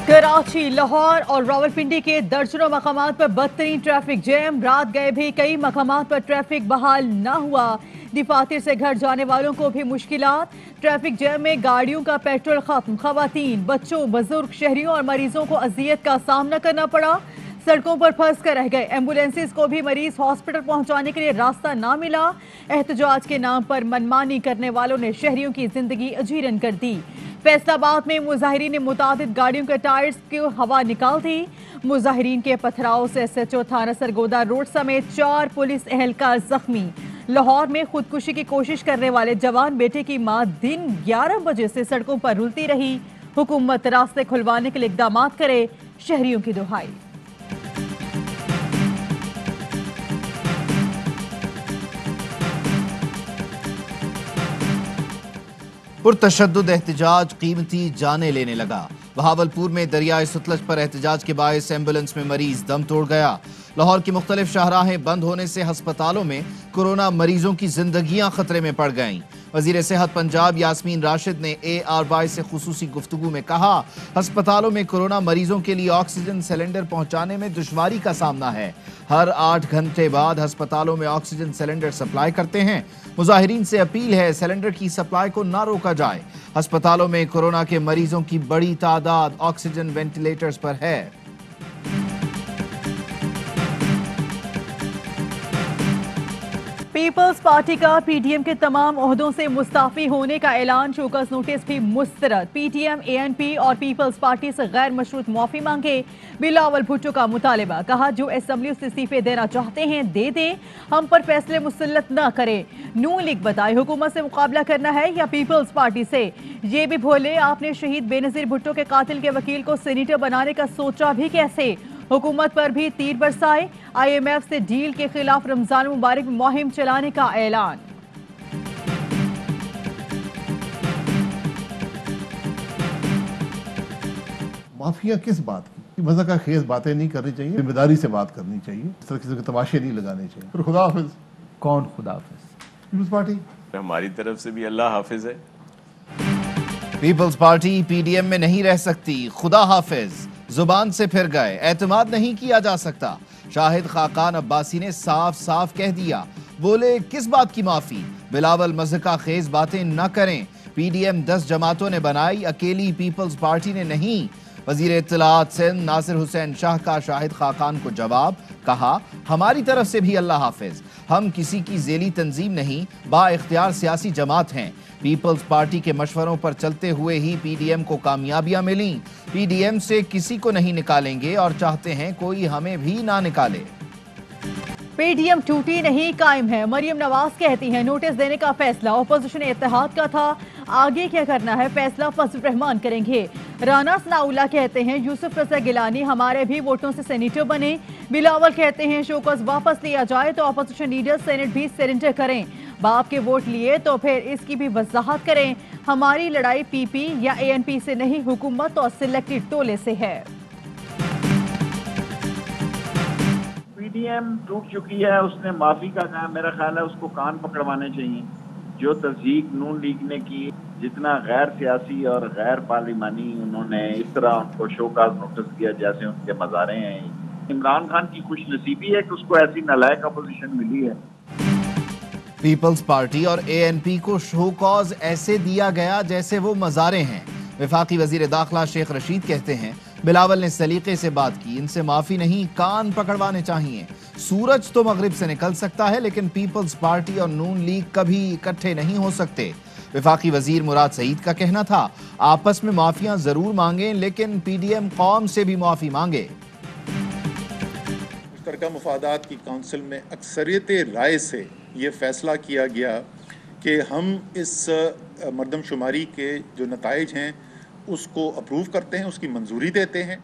कराची, लाहौर और रावलपिंडी के दर्जनों मकामात पर बदतरीन ट्रैफिक जैम। रात गए भी कई मकामात पर ट्रैफिक बहाल न हुआ। दफातर से घर जाने वालों को भी मुश्किलात। ट्रैफिक जैम में गाड़ियों का पेट्रोल खत्म। खवातीन, बच्चों, बुजुर्ग, शहरियों और मरीजों को अजियत का सामना करना पड़ा। सड़कों पर फंस कर रह गए। एम्बुलेंसेस को भी मरीज हॉस्पिटल पहुंचाने के लिए रास्ता ना मिला। एहतजाज के नाम पर मनमानी करने वालों ने शहरियों की जिंदगी अजीरन कर दी। फैसलाबाद में मुजाहिरीन ने मुतादिद गाड़ियों के टायर्स की हवा निकाल दी। मुजाहिरीन के पथराव से SHO थाना सरगोदा रोड समेत 4 पुलिस एहलकार जख्मी। लाहौर में खुदकुशी की कोशिश करने वाले जवान बेटे की मां दिन 11 बजे से सड़कों पर रुलती रही। हुकूमत रास्ते खुलवाने के लिए इकदाम करे, शहरियों की दुहाई। पुरतशद्दुद एहतजाज कीमती जाने लेने लगा। बहावलपुर में दरियाए सतलज पर एहतजाज के बायस एम्बुलेंस में मरीज दम तोड़ गया। लाहौर की मुख्तलिफ शाहराहें बंद होने से हस्पतालों में कोरोना मरीजों की जिंदगियां खतरे में पड़ गईं। वजीर सेहत पंजाब यास्मीन राशिद ने ARY से खुसूसी गुफ्तगू में कहा, हस्पतालों में कोरोना मरीजों के लिए ऑक्सीजन सिलेंडर पहुंचाने में दुश्वारी का सामना है। हर 8 घंटे बाद हस्पतालों में ऑक्सीजन सिलेंडर सप्लाई करते हैं। मुजाहिरीन से अपील है, सिलेंडर की सप्लाई को ना रोका जाए। अस्पतालों में कोरोना के मरीजों की बड़ी तादाद ऑक्सीजन वेंटिलेटर्स पर है। पीपल्स पार्टी का PTM के तमाम ओहदों से मुस्ताफी होने का ऐलान। शोकस नोटिस भी मुस्तरद। PTM, ANP और पीपल्स पार्टी से गैर मशरूत माफी मांगे। बिलावल भुट्टो का मुतालबा, कहा जो असेंबली से इस्तीफे देना चाहते हैं दे दें, हम पर फैसले मुसल्लत न करें। नून लीग बताए हुकूमत से मुकाबला करना है या पीपल्स पार्टी से। ये भी भोले, आपने शहीद बेनजीर भुट्टो के कातिल के वकील को सीनेटर बनाने का सोचा भी कैसे। हुकूमत पर भी तीर बरसाए। IMF से डील के खिलाफ रमजान मुबारक में मुहिम चलाने का ऐलान। माफिया किस बात की? मजा का खेज बातें नहीं करनी चाहिए, जिम्मेदारी से बात करनी चाहिए। इस तरह के तमाशे नहीं लगाने चाहिए। फिर खुदा हाफिज। कौन खुदा हाफिज? Peoples party. हमारी तरफ से भी अल्लाह हाफिज है। पीपल्स पार्टी PDM में नहीं रह सकती, खुदा हाफिज जुबान से फिर गए, एतमाद नहीं किया जा सकता। शाहिद खाकान अब्बासी ने साफ साफ कह दिया, बोले किस बात की माफी, बिलावल मज़का खेज बातें न करें। PDM 10 जमातों ने बनाई, अकेली पीपल्स पार्टी ने नहीं। वजीर इत्तलात सिंध नासिर हुसैन शाह का शाहिद खाकान को जवाब, कहा हमारी तरफ से भी अल्लाह हाफिज, हम किसी की जेली तंजीम नहीं, बाइख्तियार सियासी जमात हैं। पीपल्स पार्टी के मशवरों पर चलते हुए ही PDM को कामयाबियां मिली। PDM से किसी को नहीं निकालेंगे और चाहते हैं कोई हमें भी ना निकाले। PDM टूटी नहीं, कायम है। मरियम नवाज कहती हैं नोटिस देने का फैसला अपोजिशन इत्तेहाद का था, आगे क्या करना है फैसला फजल रहमान करेंगे। राना सनाउल्लाह कहते हैं यूसुफ रजा गिलानी हमारे भी वोटों से सेनेटर बने। बिलावल कहते हैं शोकस वापस लिया जाए तो अपोजिशन लीडर सेनेट भी सरेंडर करें। बाप के वोट लिए तो फिर इसकी भी वजाहत करें। हमारी लड़ाई PP या ANP से नहीं, हुकूमत और सिलेक्टेड टोले से है। PDM टूट चुकी है, उसने माफी का कहा, मेरा ख्याल है उसको कान पकड़वाने चाहिए। जो तस्दीक नून लीग ने की, जितना गैर सियासी और गैर पार्लिमानी उन्होंने इस तरह उनको शोकाज नोटिस किया जैसे उनके मज़ारे हैं। इमरान खान की खुश नसीबी है कि उसको ऐसी नालायक अपोजिशन मिली है। पीपल्स पार्टी और ANP को शोकॉज ऐसे दिया गया जैसे वो मज़ारे हैं। वफाकी वजीर दाखिला शेख रशीद कहते हैं बिलावल ने सलीके से बात की, इनसे माफी नहीं कान पकड़वाने चाहिए। सूरज तो मगरिब से निकल सकता है लेकिन पीपल्स पार्टी और नून लीग कभी इकट्ठे नहीं हो सकते। वफाकी वजीर मुराद सईद का कहना था आपस में माफियां जरूर मांगे लेकिन PDM कौम से भी माफी मांगे। मुश्तरका मुफादात की काउंसिल में अक्सरियत राय से ये फैसला किया गया कि हम इस मर्दमशुमारी के जो नताइज हैं उसको अप्रूव करते हैं, उसकी मंजूरी देते हैं।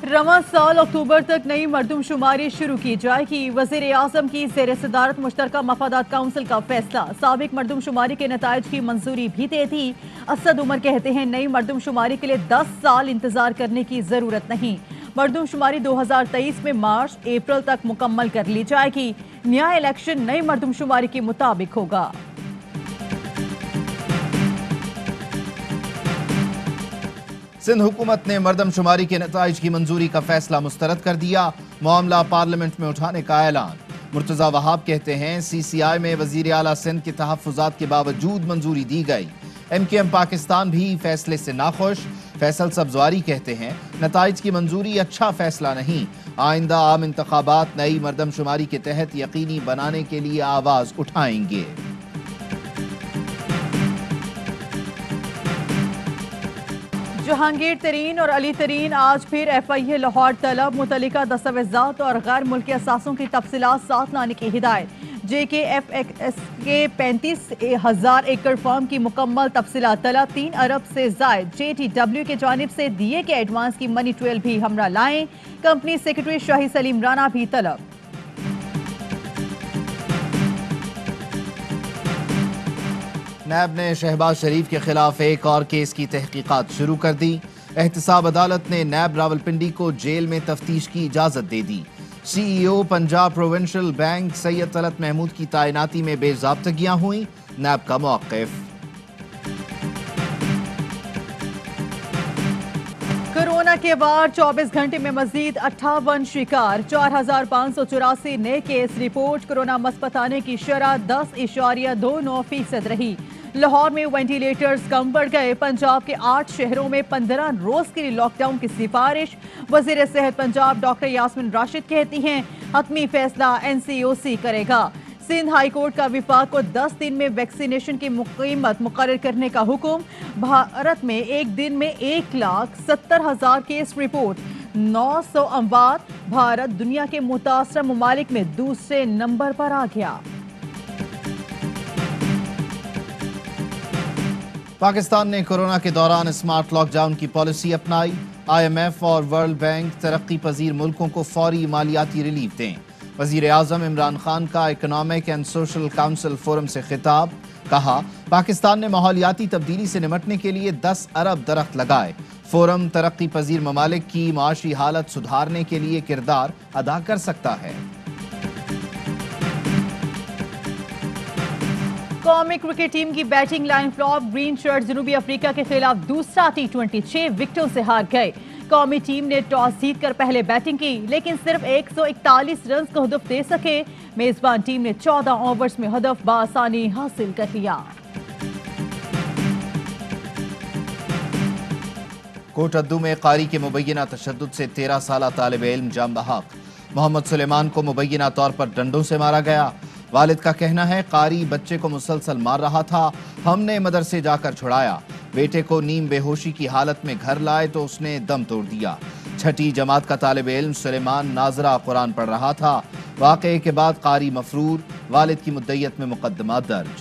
रवां साल अक्टूबर तक नई मर्दमशुमारी शुरू की जाएगी। वज़ीर आज़म की ज़ेर सदारत मुश्तरका मफादात काउंसिल का फैसला। साबिक मर्दमशुमारी के नताइज की मंजूरी भी दे दी। असद उमर कहते हैं नई मर्दमशुमारी के लिए 10 साल इंतजार करने की जरूरत नहीं। मर्दमशुमारी 2023 में मार्च अप्रैल तक मुकम्मल कर ली जाएगी। नया इलेक्शन नई मर्दमशुमारी के मुताबिक होगा। सिंध हुकूमत ने मरदम शुमारी के नताइज की मंजूरी का फैसला मुस्तरद कर दिया। मामला पार्लियामेंट में उठाने का ऐलान। मुर्तजा वहाब कहते हैं CCI में वजीर आला सिंध के तहफ्फुजात के बावजूद मंजूरी दी गई। MKM पाकिस्तान भी फैसले से नाखुश। फैसल सब्जवारी कहते हैं नताइज की मंजूरी अच्छा फैसला नहीं, आइंदा आम इंतखाबात नई मरदम शुमारी के तहत यकीनी बनाने के लिए आवाज उठाएंगे। जहांगीर तरीन और अली तरीन आज फिर FIA लाहौर तलब। मुतल्लिका दस्तावेज़ात और गैर मुल्की असासों की तफसीलात साथ लाने की हिदायत। JKFX के 35,000 एकड़ फार्म की मुकम्मल तफसीलात तलब। 3 अरब से जायद JTW के जानिब से दिए के एडवांस की मनी ट्रेल भी हमरा लाएं। कंपनी सेक्रेटरी शाही सलीम राना भी तलब। नैब ने शहबाज शरीफ के खिलाफ एक और केस की तहकीकात शुरू कर दी। एहतसाब अदालत ने नैब रावलपिंडी को जेल में तफ्तीश की इजाजत दे दी। CEO Punjab provincial bank Syed Talat Mahmood की तैनाती में बेज़ाब्तगियां हुई। नैब का मौक़िफ़। कोरोना के बाद 24 घंटे में मजीद 58 शिकार, 4,584 नए केस रिपोर्ट। कोरोना मस्बत आने की शरह 10.29% रही। लाहौर में वेंटिलेटर्स कम पड़ गए। पंजाब के 8 शहरों में 15 रोज के लिए लॉकडाउन की सिफारिश। वजीर सेहत पंजाब डॉक्टर यास्मीन राशिद कहती हैं हतमी फैसला NCOC करेगा। सिंध हाई कोर्ट का विफाक को 10 दिन में वैक्सीनेशन की कीमत मुकर्रर करने का हुक्म। भारत में एक दिन में 1,70,000 केस रिपोर्ट, 900 अमवात। भारत दुनिया के मुतासर ममालिक में दूसरे नंबर पर आ गया। पाकिस्तान ने कोरोना के दौरान स्मार्ट लॉकडाउन की पॉलिसी अपनाई। IMF और वर्ल्ड बैंक तरक्की पजीर मुल्कों को फौरी मालियाती रिलीफ दें। वजीर आजम इमरान खान का economic and social council forum से खिताब। कहा पाकिस्तान ने माहौलियाती तब्दीली से निपटने के लिए 10 अरब दरख्त लगाए। फोरम तरक्की पजीर ममालिक की माशी हालत सुधारने के लिए किरदार अदा कर सकता है। कौमी क्रिकेट टीम की batting line flop. Green shirt जनूबी अफ्रीका के खिलाफ दूसरा T20 6 विकेटों से हार गए। कौमी टीम ने टॉस जीतकर पहले बैटिंग की, लेकिन सिर्फ 141 रन को हदफ दे सके। मेजबान टीम ने 14 ओवर्स में हदफ बासानी हासिल कर लिया। कोटद्दू में कारी के मुबैना तशद्दुद से 13 साला तालिब इल्म जाम बहक। मोहम्मद सुलेमान को मुबैना तौर पर डंडों से मारा गया। वालिद का कहना है कारी बच्चे को मुसलसल मार रहा था, हमने मदरसे जाकर छुड़ाया। बेटे को नीम बेहोशी की हालत में घर लाए तो उसने दम तोड़ दिया। 6ठी जमात का तालिब इल्म सुलेमान नाजरा कुरान पढ़ रहा था। वाक़े के बाद कारी मफरूर, वालिद की मुद्दइयत में मुकदमा दर्ज।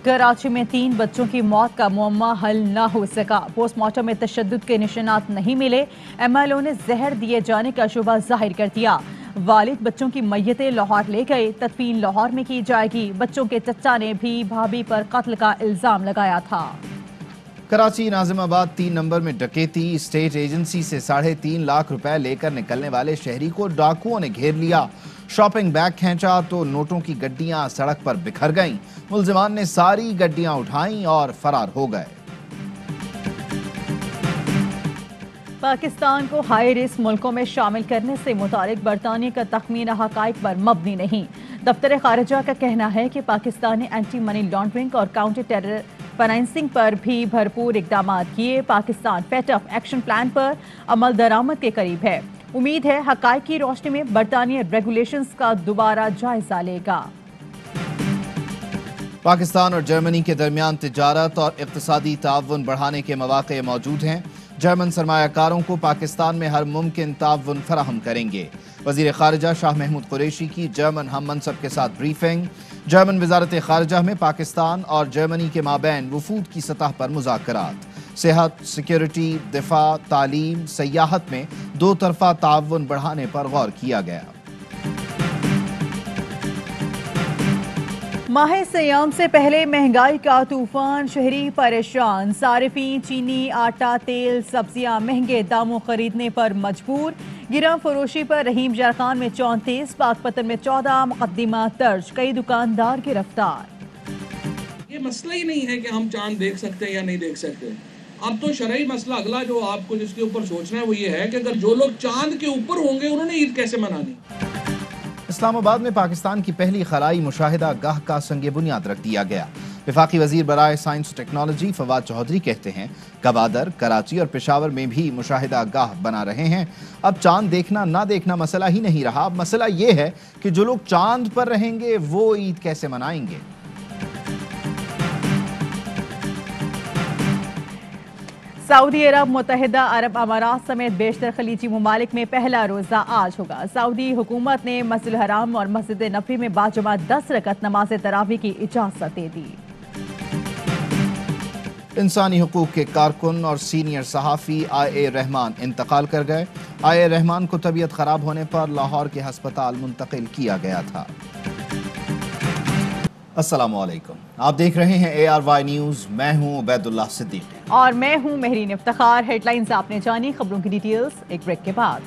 कराची में 3 बच्चों की मौत का मुअम्मा हल न हो सका। पोस्टमार्टम में तशद्दुद के निशानात नहीं मिले। MLO ने जहर दिए जाने का शुबा जाहिर कर दिया। वालिद बच्चों की मैयतें लाहौर ले गए। तदफीन लाहौर में की जाएगी। बच्चों के चचा ने भी भाभी पर कत्ल का इल्जाम लगाया था। कराची नाजिमाबाद 3 नंबर में डकैती। स्टेट एजेंसी से 3.5 लाख रुपए लेकर निकलने वाले शहरी को डाकुओं ने घेर लिया। शॉपिंग बैग खींचा तो नोटों की गड्डियां सड़क पर बिखर गईं। मुल्जिमान ने सारी गड्डियां उठाईं और फरार हो गए। पाकिस्तान को हाई रिस्क मुल्कों में शामिल करने से मुतालिक बरतानिया का तखमीना हकाइक पर मबनी नहीं। दफ्तर खारिजा का कहना है कि पाकिस्तान ने एंटी मनी लॉन्ड्रिंग और काउंटर टेरर फाइनेंसिंग पर भी भरपूर इकदाम किए। Pakistan FATF of action plan पर अमल दरामद के करीब है। उम्मीद है हकाइक की रोशनी में बरतानिया रेगुलेशंस का दोबारा जायजा लेगा। पाकिस्तान और जर्मनी के दरमियान तिजारत और इक्तिसादी ताउन बढ़ाने के मौके मौजूद हैं। जर्मन सरमायाकारों को पाकिस्तान में हर मुमकिन ताउन फराहम करेंगे। वजीर खारिजा शाह महमूद कुरैशी की जर्मन हम मनसब के साथ ब्रीफिंग। जर्मन वजारत खारिजा में पाकिस्तान और जर्मनी के माबैन वफूद की सतह पर मुज़ाकरात। सेहत, सिक्योरिटी, दिफा, तालीम, सयाहत में 2 तरफा ताउन बढ़ाने पर गौर किया गया। माह सियाम से पहले महंगाई का तूफान, शहरी परेशान। सारिफीन चीनी, आटा, तेल, सब्जियां महंगे दामों खरीदने पर मजबूर। गिरह फरोशी पर रहीम जरखान में 34, पाकपतन में 14 मुकदमा दर्ज। कई दुकानदार गिरफ्तार। یہ مسئلہ ہی نہیں ہے کہ ہم چاند دیکھ سکتے ہیں یا نہیں دیکھ سکتے. اب تو شرعی مسئلہ اگلا جو آپ کو جس کے اوپر سوچنا ہے وہ یہ ہے کہ اگر جو لوگ چاند کے اوپر ہوں گے انہوں نے عید کیسے منانی. اسلام آباد میں پاکستان کی پہلی خلائی مشاہدہ گاہ کا سنگ بنیاد رکھ دیا گیا. وفاقی وزیر برائے سائنس و ٹیکنالوجی فواد چودھری کہتے ہیں گوادر، کراچی اور پشاور میں بھی مشاہدہ گاہ بنا رہے ہیں. اب چاند دیکھنا نہ دیکھنا مسئلہ ہی نہیں رہا، اب مسئلہ یہ ہے کہ جو لوگ چاند پر رہیں گے وہ عید کیسے منائیں گے. سعودی عرب، متحدہ عرب امارات سمیت بیشتر خلیجی ممالک میں پہلا روزہ آج ہوگا. سعودی حکومت نے مسجد الحرام اور مسجد نبوی میں باجماعت 10 رکعت نماز تراویح کی اجازت دے دی. انسانی حقوق کے کارکن اور سینئر صحافی آئی رحمان انتقال کر گئے. آئی رحمان کو طبیعت خراب ہونے پر لاہور کے ہسپتال منتقل کیا گیا تھا. السلام علیکم، آپ دیکھ رہے ہیں ARY نیوز. میں ہوں عبید اللہ صدیقی اور میں ہوں مہرین افتخار. ہیڈ لائنز آپ نے جانی، خبروں کی ڈیٹیلز ایک بریک کے بعد.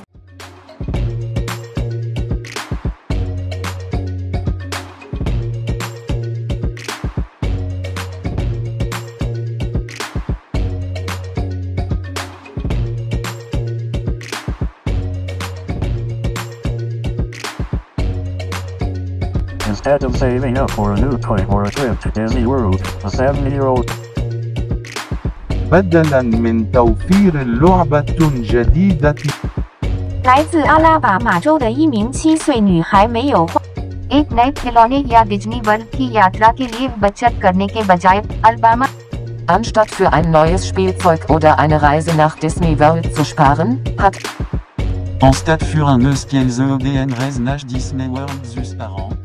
Instead of saving up for a new toy or a trip to Disney World, a 7-year-old بدلاً من توفير لعبة جديدة 来自阿拉巴马州的一名7岁女孩没有花 एक नए खिलौने या डिज्नी वर्ल्ड की यात्रा के लिए बचत करने के बजाय Alabama Anstatt für ein neues Spielzeug oder eine Reise nach Disney World zu sparen, hat Anstatt für un neus Spielzeug oder eine Reise nach Disney World zu sparen,